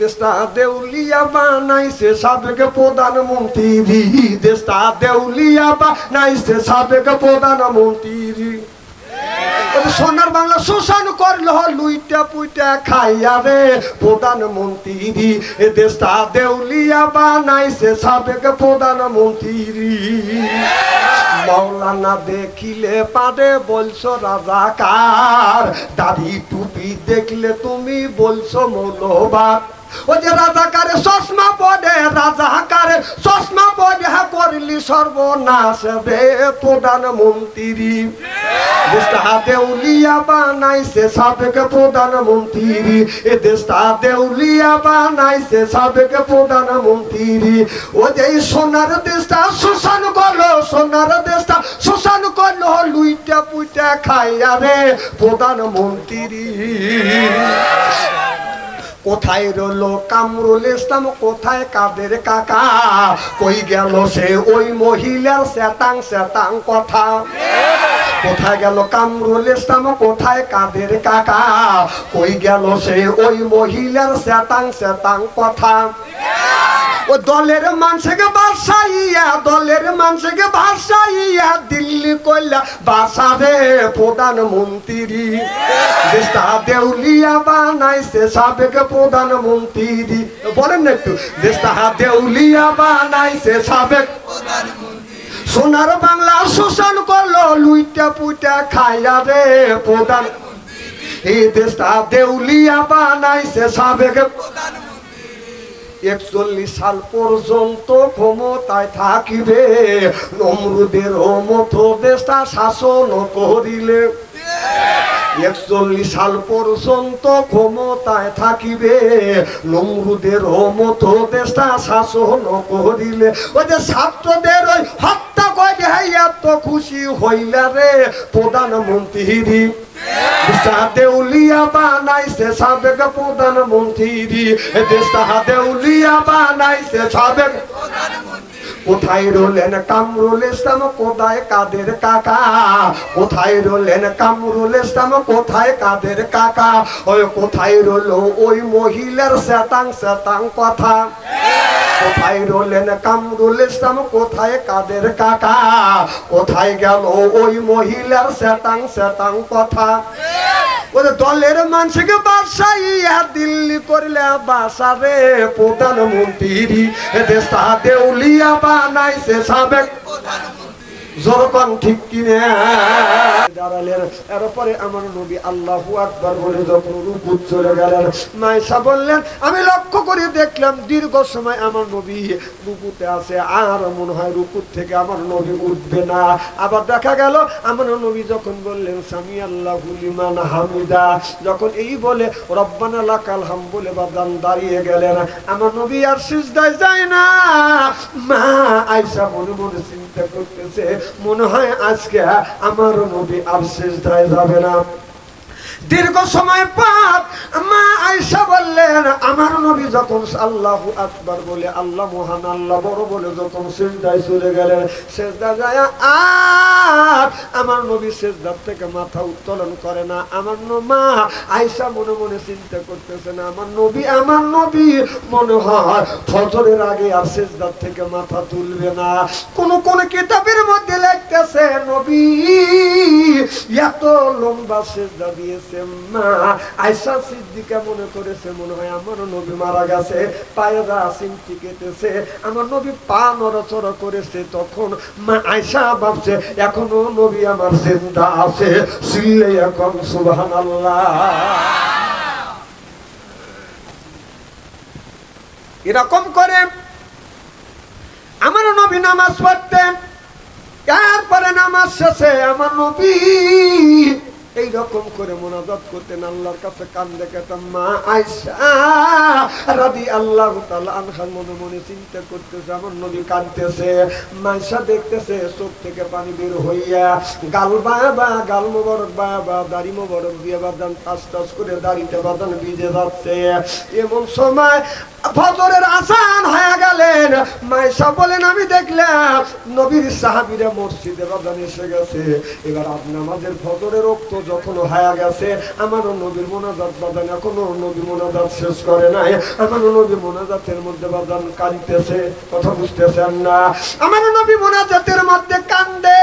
দেশটা দেউলিয়া বানাইছে সাবেক প্রধানমন্ত্রী, দেশটা দেউলিয়া বানাইছে সাবেক প্রধানমন্ত্রী। সোনার বাংলা শোষণ করলো লুইটা পুইটা খাইয়া রে প্রধানমন্ত্রী, দেশটা দেউলিয়া বানাইছে সাবেক প্রধানমন্ত্রী। মৌলানা দেখিলে পারে বলছো রাজাকার, দাড়ি টুপি দেখলে তুমি বলছো মৌলবাদ। ওই যে রাজাকারে চশমা পড়ে, রাজাকারে চশমা পড়ে করলি সর্বনাশ রে প্রধানমন্ত্রী। দেশটা দেউলিয়া বানাইছে সাবেক প্রধানমন্ত্রী, এ দেশটা দেউলিয়া বানাইছে সাবেক প্রধানমন্ত্রী। ও যে সোনার দেশটা শোষণ করলো, সোনার দেশটা শোষণ করলো লুইটা পুইটা খাইয়া রে প্রধানমন্ত্রী। কোথায় রইলো কামরুল ইসলাম, কোথায় কাদের কাকা, কই গেল সে ওই মহিলার শ্বেতাং শ্বেতাং কথা। কোথায় গেল কামরুল ইসলাম, কোথায় কাদের কাকা, কই গেল সে ওই মহিলার শ্বেতাং শ্বেতাং কথা। ও দলের মানুষকে বাসাইয়া, দলের মানুষকে বাসাইয়া দিল্লি কইলা বাসারে প্রধানমন্ত্রী। দেশটা দেউলিয়া বানাইছে সাবেক প্রধানমন্ত্রী। বলেন না একটু, দেশটা দেউলিয়া বানাইছে সাবেক প্রধানমন্ত্রী। সোনার বাংলা শোষণ করলো লুইটা পুইটা খাইয়া রে প্রধানমন্ত্রী, এই দেশটা দেউলিয়া বানাইছে সাবেক প্রধানমন্ত্রী। 41 সাল পর্যন্ত ক্ষমতায় থাকিবে নমরুদের মতো দেশটা শাসন করিলে। 41 সাল পর্যন্ত ক্ষমতায় থাকিবে নমরুদের মতো দেশটা শাসন করিলে। ওই যে ছাত্রদের ওই হত্যা করে এত খুশি হইলা রে প্রধানমন্ত্রী। দেশটা দেউলিয়া বানাইছে সাবেক প্রধানমন্ত্রী, দেশটা দেউলিয়া বানাইছে সাবেক প্রধানমন্ত্রী। কোথায় রইলেন কামরুল ইসলাম, কোথায় কাদের কাকা, কোথায় রইলেন কামরুল ইসলাম, কোথায় কাদের কাকা, ওই কোথায় রইল ওই মহিলার শ্বেতাং শ্বেতাং কথা। কোথায় রইলেন কামরুল ইসলাম, কোথায় কাদের কাকা, কোথায় গেল ওই মহিলার শ্বেতাং শ্বেতাং কথা। ওদের দলের মানুষকে বাসাইয়া দিল্লি করলে বাসারে প্রধানমন্ত্রী, দেশটা দেউলিয়া বানাইছে সাবেক প্রধানমন্ত্রী। জোরকন ঠিক কিনে দাঁড়ালেন। এরপরে আমার নবী আল্লাহু আকবার বলে যখন রুকুত চলে গেলেন, মায়েশা বললেন আমি লক্ষ্য করে দেখলাম দীর্ঘ সময় আমার নবী রুকুতে আছে, আর মনে হয় রুকুত থেকে আমার নবী উঠবে না। আবার দেখা গেল আমার নবী যখন বললেন সামি আল্লাহু লিমান হামিদা, যখন এই বলে রব্বানা লাকাল হাম বলে বাদান দাঁড়িয়ে গেলেন, আমার নবী আর সিজদায় যায় না। মা আয়েশা মনে মনে চিন্তা করতেছে মনে হয় আজকে আমার নবী আর সিজদায় যাবে না। দীর্ঘ সময় পর মা আয়েশা বললেন আমার নবী যখন আল্লাহু আকবার বলে আল্লাহ মহান আল্লাহ বড় বলে যখন সিজদায় চলে গেলেন, সিজদা যায় আর আমার নবী সিজদার থেকে মাথা উত্তোলন করে না। আমার মা আয়েশা মনে মনে চিন্তা করতেছে না আমার নবী মনে হয় ফজরের আগে আর সিজদার থেকে মাথা তুলবে না। কোন কোন কিতাবের মধ্যে লিখতেছে নবী এত লম্বা সিজদা দিয়েছে, মা আয়েশা সিদ্দিকা মনে করেছে মনে হয় আমার নবী মারা গেছে, পায়রা সিমটি কেটেছে, আমার নবী পা নড়াচড়া করেছে। তখন মা আয়েশা ভাবছে এখনো নবী আমার জিন্দা আছে, চিল্লে এখন সুবহানাল্লাহ। এরকম করে আমার নবী নামাজ পড়তেন। তারপরে নামাজ শেষে আমার নবী এইরকম করে মোনাজাত করতেন, আল্লাহর কাছে কান্দে কেতাম। মা আয়েশা রাদিয়াল্লাহু তাআলা আনহা মনে মনে চিন্তা করতেছে আমার নবী কাঁদতেছে। মায়েশা দেখতেছে চোখ থেকে পানি বের হইয়া গাল বাবা গাল মোবারক বাবা দাড়ি মোবারক দিয়ে বাদান টাস টাস করে দাড়িতে বাদান ভিজে যাচ্ছে। এমন সময় ফজরের আজান হয়ে গেলেন, মাইশা বলেন আমি দেখলাম নবীর সাহাবীরা মসজিদে বাজান এসে গেছে। এবার নামাজের ফজরের ওয়াক্ত যখন হয়ে গেছে, আমারও নবীর মোনাজাত বাজান এখনো নবী মোনাজাত শেষ করে নাই। আমার নবী মোনাজাতের মধ্যে বাজান কাঁদতেছে, কথা বুঝতেছেন না? আমার নবী মোনাজাতের মধ্যে কান্দে,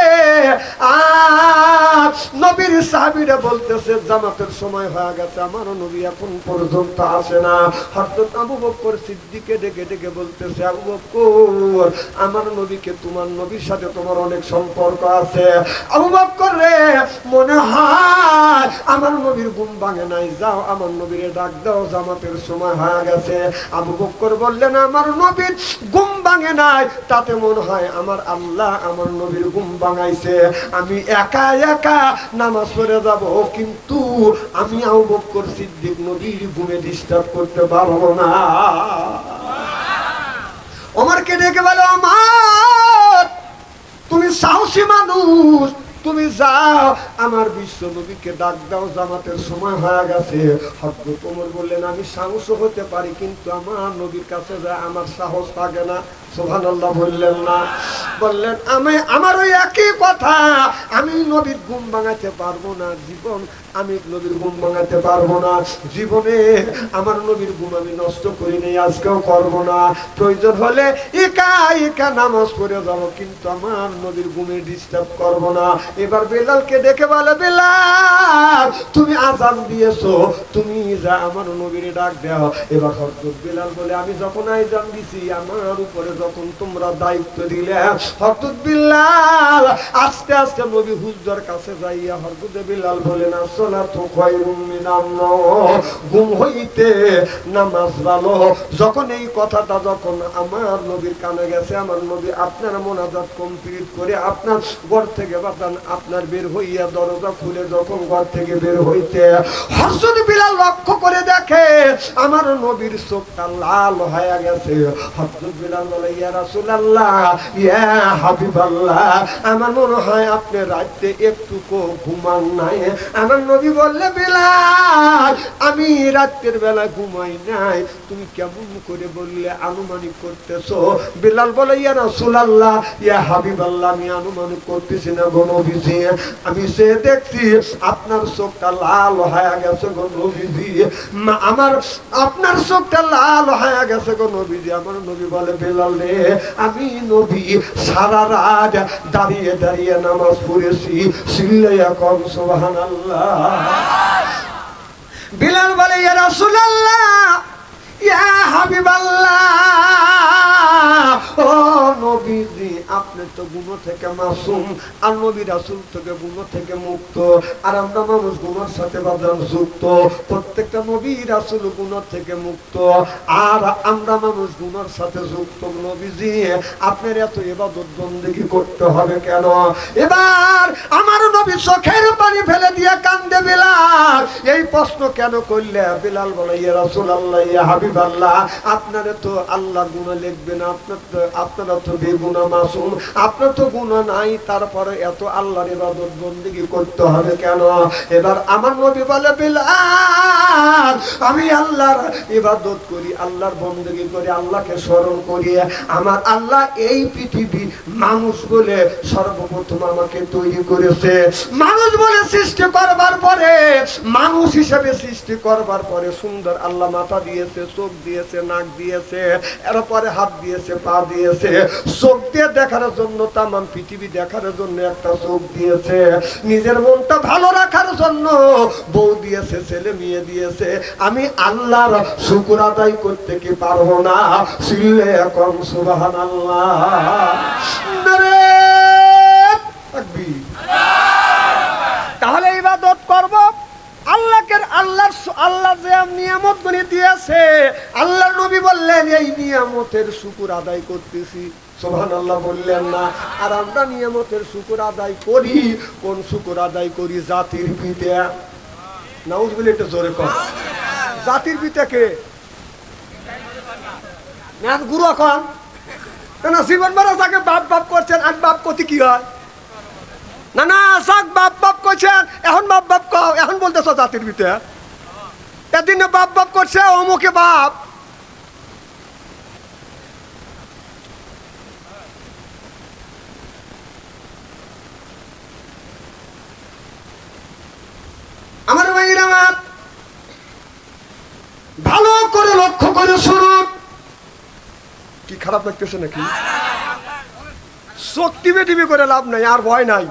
আর নবীর সাহাবীরা বলতেছে জামাতের সময় হয়ে গেছে, আমারও নবী এখন পর্যন্ত আসে না। হযরত আবু বকর সিদ্দিককে ডেকে ডেকে বলতেছে, আবু বকর, আমার নবীকে তোমার নবীর সাথে তোমার অনেক সম্পর্ক আছে। আবু বকর রে, মনে হয় আমার নবীর ঘুম ভাঙে নাই, যাও আমার নবীরে ডাক দাও, জামাতের সময় হয়ে গেছে। আবু বকর বললেন, আমার নবীর ঘুম ভাঙে নাই, তাতে মনে হয় আমার আল্লাহ আমার নবীর ঘুম ভাঙাইছে। আমি একা একা নামাজ পড়ে যাব, কিন্তু আমি আবু বকর সিদ্দিক নবীর ঘুমে ডিস্টার্ব করতে পারবো না। ওমরকে ডেকে বলো, ওমর তুমি সাহসী মানুষ, তুমি যাও আমার বিশ্ব নবীকে ডাক দাও, জামাতের সময় হয়ে গেছে। হযরত ওমর বললেন, আমি সাহস হতে পারি, কিন্তু আমার নবীর কাছে যায় আমার সাহস থাকে না। সুবহানাল্লাহ বললেন না? বললেন, আমার ওই একই কথা, আমি নবীর ঘুম ভাঙাতে পারবো না, জীবন আমি নবীর ঘুম ভাঙাতে পারবো না। জীবনে আমার নবীর ঘুম আমি নষ্ট করি নেই, আজকেও করবো না। প্রয়োজন হলে একা একা নামাজ পড়ে যাবো, কিন্তু আমার নবীর ঘুমে ডিস্টার্ব করবো না। এবার বেলালকে ডেকে বলে, বেলাল তুমি আযান দিয়েছো, তুমি যা আমার নবীরে ডাক দাও। এবার হযরত বেলাল বলে, আমি যখন আযান দিছি, আমার উপরে যখন তোমরা দায়িত্ব দিলে, হযরত বেলাল আস্তে আস্তে নবী হুজুর কাছে যাইয়া হযরত বেলাল বলেন, আসসালাতু খায়রুম মিনান নাওম, ঘুম হইতে নামাজ ভালো। যখন এই কথাটা যখন আমার নবীর কানে গেছে, আমার নবী আপনার মোনাজাত কমপ্লিট করে আপনার ঘর থেকে বাতান আপনার বের হইয়া দরজা খুলে যখন ঘর থেকে বের হইতে, হযরত বেলাল লক্ষ্য করে দেখে আমার নবীর চোখটা লাল হয়ে গেছে। হযরত বেলাল বলে, ইয়া রাসূলুল্লাহ, ইয়া হাবিবাল্লাহ, আমার মনে হয় আপনি রাতে একটুকু ঘুমান নাই। আমার নবী বললে, বেলাল আমি রাতের বেলা ঘুমাই নাই, তুমি কেমন করে বললে, আনুমানিক করতেছো? বেলাল বলে, ইয়া রাসূলুল্লাহ, ইয়া হাবিবাল্লাহ, আমি আনুমানিক করতেছি না গো নবীজি, আমি সে দেখছি আপনার চোখটা লাল হয়ে গেছে গো নবীজি, আমার আপনার চোখটা লাল হয়ে গেছে গো নবীজি। আমার নবী বলে, বেলাল রে, আমি নবী সারা রাত দাঁড়িয়ে দাঁড়িয়ে নামাজ পড়েছি, চিল্লাইয়া কম সুবহানাল্লাহ। বেলাল বলে, ইয়া রাসূলুল্লাহ, ইয়া হাবিবাল্লাহ, ও নবীজি, আপনি তো গুনাহ থেকে মাসুম, আর নবী রাসূল থেকে গুনাহ থেকে মুক্ত, আর আমরা মানুষ গুনার সাথে বাঁধান যুক্ত। প্রত্যেকটা নবী রাসূল গুনাহ থেকে মুক্ত, আর আমরা মানুষ গুনার সাথে যুক্ত। নবীজি, আপনার এত ইবাদত বন্দেগী করতে হবে কেন? এবার আমার নবী চোখের পানি ফেলে দিয়ে কান্দে। বেলাল এই প্রশ্ন কেন করলে? বেলাল বলে, ইয়া রাসূলুল্লাহ, ইয়া হাবিবাল্লাহ, আপনারা তো আল্লাহ গুনাহ লিখবেন, আপনারা তো বেগুনাহ মাসুম, আপনার তো গুনাহ নাই, তারপরে এত আল্লাহর ইবাদত বন্দেগী করতে হবে কেন? এবার আমার নবী বলে, বেলাল আমি আল্লাহর ইবাদত করি, আল্লাহর বন্দেগী করি, আল্লাহকে স্মরণ করি। আমার আল্লাহ এই পৃথিবী মানুষ বলে সর্বপ্রথম আমাকে তৈরি করেছে। মানুষ বলে সৃষ্টি করবার পরে, মানুষ হিসেবে সৃষ্টি করবার পরে সুন্দর আল্লাহ মাথা দিয়েছে, চোখ দিয়েছে, নাক দিয়েছে, এরপরে হাত দিয়েছে, পা দিয়েছে। চোখ দিয়ে দেখার জন্য, তামাম পৃথিবী দেখার জন্য একটা চোখ দিয়েছে। নিজের মনটা ভালো রাখার জন্য বউ দিয়েছে, ছেলে মেয়ে দিয়েছে। আমি আল্লাহর শুকর আদায় করতে কি পারবো না? চিল্লে কম সুবহানাল্লাহ। নারে তাকবীর। তাহলে ইবাদত করব আল্লাহকে, আল্লাহ যে নিয়ামত গুলি দিয়েছে, আল্লাহর নবী বললেন এই নিয়ামতের শুকর আদায় করতেছি। সুবহানাল্লাহ বললেন না? আর আমরা নিয়ামতের শুকর আদায় করি, কোন শুকর আদায় করি? জাতির পিতা। নাউজুবিল্লাহ, একটু জোরে কর। জাতির পিতা কে? না গুরু এখন না, জীবন ভরা যাকে বাপ বাপ করছেন, আর বাপ কতি কি হয়? না না, যাক বাপ বাপ করছেন, এখন বাপ বাপ কও, এখন বলতেছ জাতির পিতা। এদিন বাপ বাপ করছে, অমুকে বাপ, কি খারাপ লাগতেছে নাকি? চোখ টিপে টিপে করে লাভ নাই, আর ভয় নাই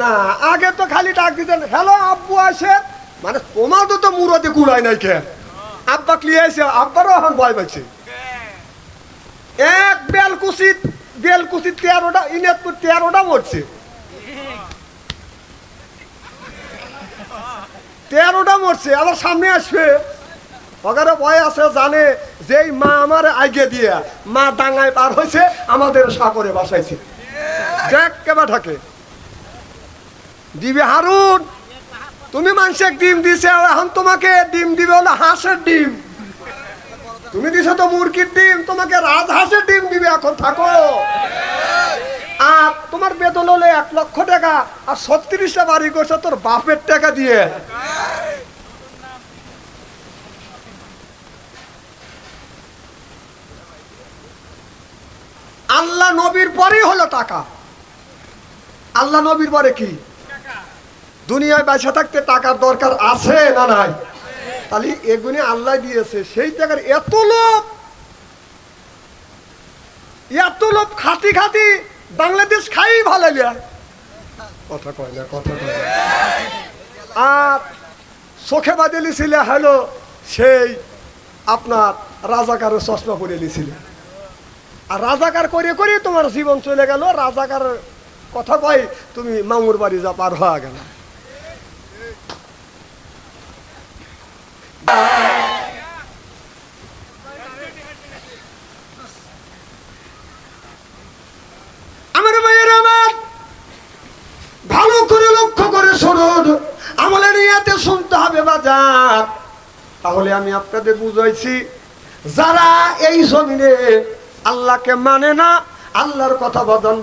না। আগে তো খালি ডাক দিতেন, হ্যালো আব্বু আসে, মানে তোমার তো মুরতে কুড়াই নাই কে, আব্বা ক্লিয়ে আসে, আব্বারও এখন ভয় পাচ্ছে। এক বেলকুচি 13টা, ইনাতপুর 13টা মরছে, 13টা মরছে, আবার সামনে আসবে। ওখানে ভয় আছে, জানে যেই মা আমার আগে দিয়ে মা ডাঙায় পার হয়েছে, আমাদের সাগরে বাসাইছে। দেখ কেবা থাকে দিবে হারুন, তুমি মানুষের ডিম দিছে, এখন তোমাকে ডিম দিবে হলো হাঁসের ডিম। তুমি দিছো তো মুরগির ডিম, তোমাকে রাজহাঁসের ডিম দিবে। এখন থাকো। আর তোমার বেতন হলো 1 লক্ষ টাকা, আর 36টা বাড়ি করছে তোর বাপের টাকা দিয়ে। আল্লাহ নবীর পরেই হলো টাকা। আল্লাহ নবীর পরে কি? দুনিয়ায় বেঁচে থাকতে টাকার দরকার আছে না নাই? তাহলে এগুলি আল্লাহ দিয়েছে, সেই টাকার এত লোভ খাতি খাতি বাংলাদেশ খাই ভালো কথা কয় না, কথা কয় না। আর চোখে বাঁধে ছিল হলো সেই আপনার রাজাকারের চশমা পরে নিয়েছিল, আর রাজাকার করে করে তোমার জীবন চলে গেল। রাজাকার কথা কয় তুমি মামুর বাড়ি যা পার হওয়া গেল। আমার ভাইয়ের আমার ভালো করে লক্ষ্য করে শুনুন, আমলের ইয়াতে শুনতে হবে বাজার। তাহলে আমি আপনাদের বুঝাইছি, যারা এই জমিনে আল্লাহকে মানে না, আল্লাহর কথা বদন